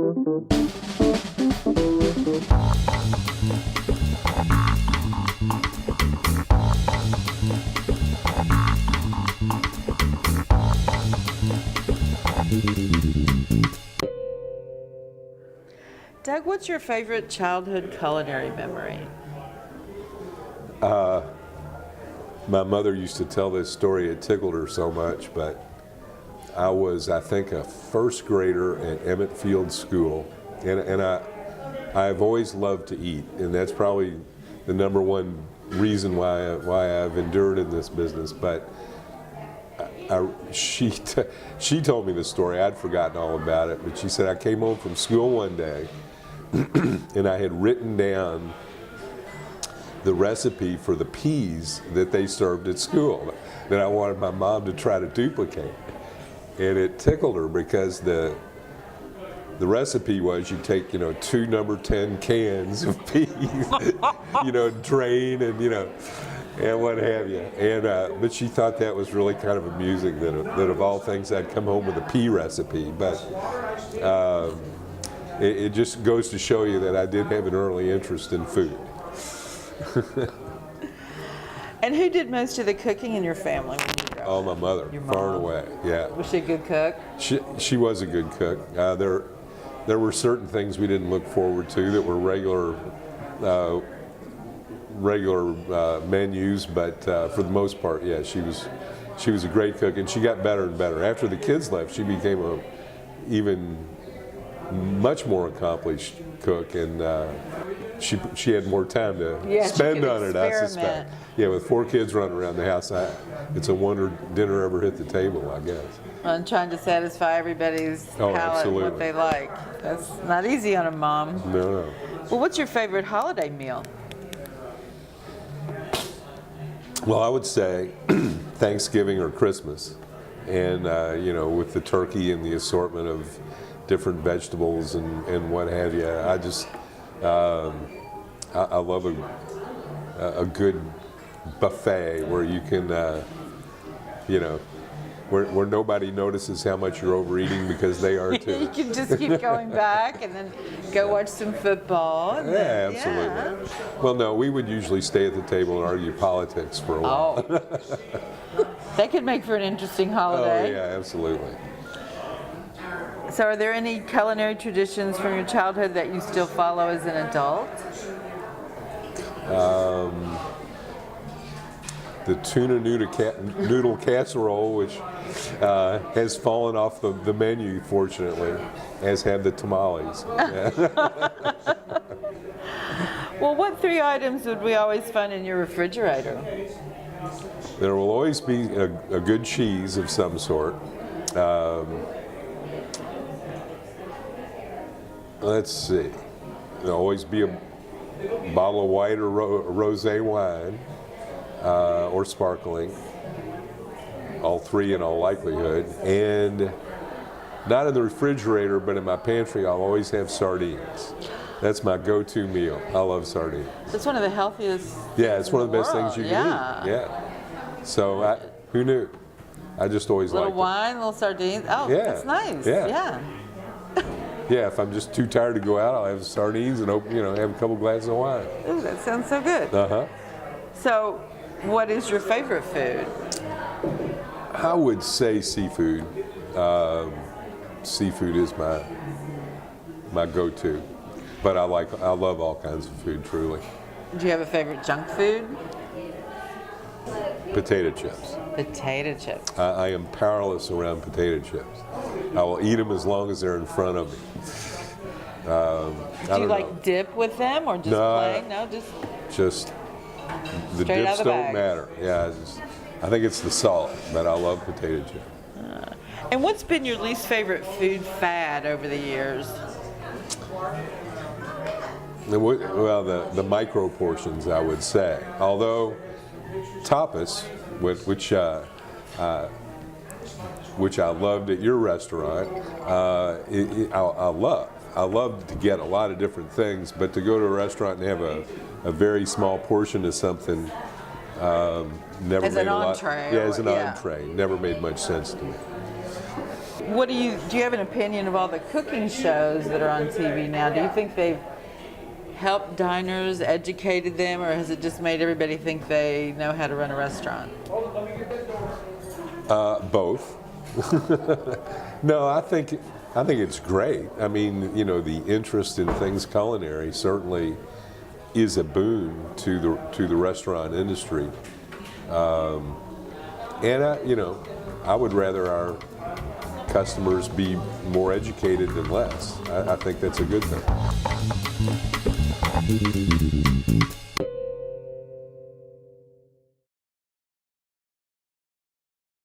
Doug, what's your favorite childhood culinary memory? My mother used to tell this story. It tickled her so much, but I was, I think, a first grader at Emmett Field School, and I've always loved to eat, and that's probably the number one reason why I've endured in this business. But she told me the story. I'd forgotten all about it, but she said I came home from school one day, and I had written down the recipe for the peas that they served at school that I wanted my mom to try to duplicate. And it tickled her because the recipe was you take, 2 number 10 cans of peas, drain and what have you. And but she thought that was really kind of amusing that of all things I'd come home with a pea recipe. But it just goes to show you that I did have an early interest in food. And who did most of the cooking in your family when you grew up? Oh, my mother, Your far and mom. away, yeah. Was she a good cook? She was a good cook. There were certain things we didn't look forward to that were regular menus, but for the most part, yeah, she was a great cook, and she got better and better. After the kids left, she became a even much more accomplished cook, and she had more time to spend on it, I suspect. Yeah, with 4 kids running around the house, it's a wonder dinner ever hit the table, I guess. And trying to satisfy everybody's palate and what they like. That's not easy on a mom. No. Well, what's your favorite holiday meal? Well, I would say Thanksgiving or Christmas, and with the turkey and the assortment of different vegetables and what have you. I just I love a good buffet where you can where nobody notices how much you're overeating because they are too. You can just keep going back and then go watch some football. And yeah, absolutely. Yeah. Well, no, we would usually stay at the table and argue politics for a while. Oh. That could make for an interesting holiday. Oh, yeah, absolutely. So are there any culinary traditions from your childhood that you still follow as an adult? The tuna noodle casserole, which has fallen off the menu, fortunately, as have the tamales. Well, what 3 items would we always find in your refrigerator? There will always be a good cheese of some sort. Let's see. There'll always be a bottle of white or rosé wine, or sparkling. All 3 in all likelihood. And not in the refrigerator, but in my pantry, I'll always have sardines. That's my go-to meal. I love sardines. It's one of the healthiest. Yeah, it's one of the best things you can eat. Yeah. So who knew? I just always liked it. Little wine, little sardines. Oh, yeah. That's nice. Yeah. Yeah, if I'm just too tired to go out, I'll have sardines and have a couple glasses of wine. Ooh, that sounds so good. So, what is your favorite food? I would say seafood. Seafood is my go-to, but I love all kinds of food, truly. Do you have a favorite junk food? Potato chips. Potato chips. I am powerless around potato chips. I will eat them as long as they're in front of me. Do you like dip with them or just plain? No, just the dips don't matter. Yeah, I think it's the salt, but I love potato chips. And what's been your least favorite food fad over the years? Well, the micro portions, I would say. Although tapas, which I loved at your restaurant, I love to get a lot of different things, but to go to a restaurant and have a very small portion of something never as made an a lot. entree. Yeah, as an entree, never made much sense to me. What do you have an opinion of all the cooking shows that are on TV now? Do you think they've helped diners, educated them, or has it just made everybody think they know how to run a restaurant? Both. No, I think it's great. I mean, you know, the interest in things culinary certainly is a boon to the restaurant industry. And I would rather our customers be more educated than less. I think that's a good thing.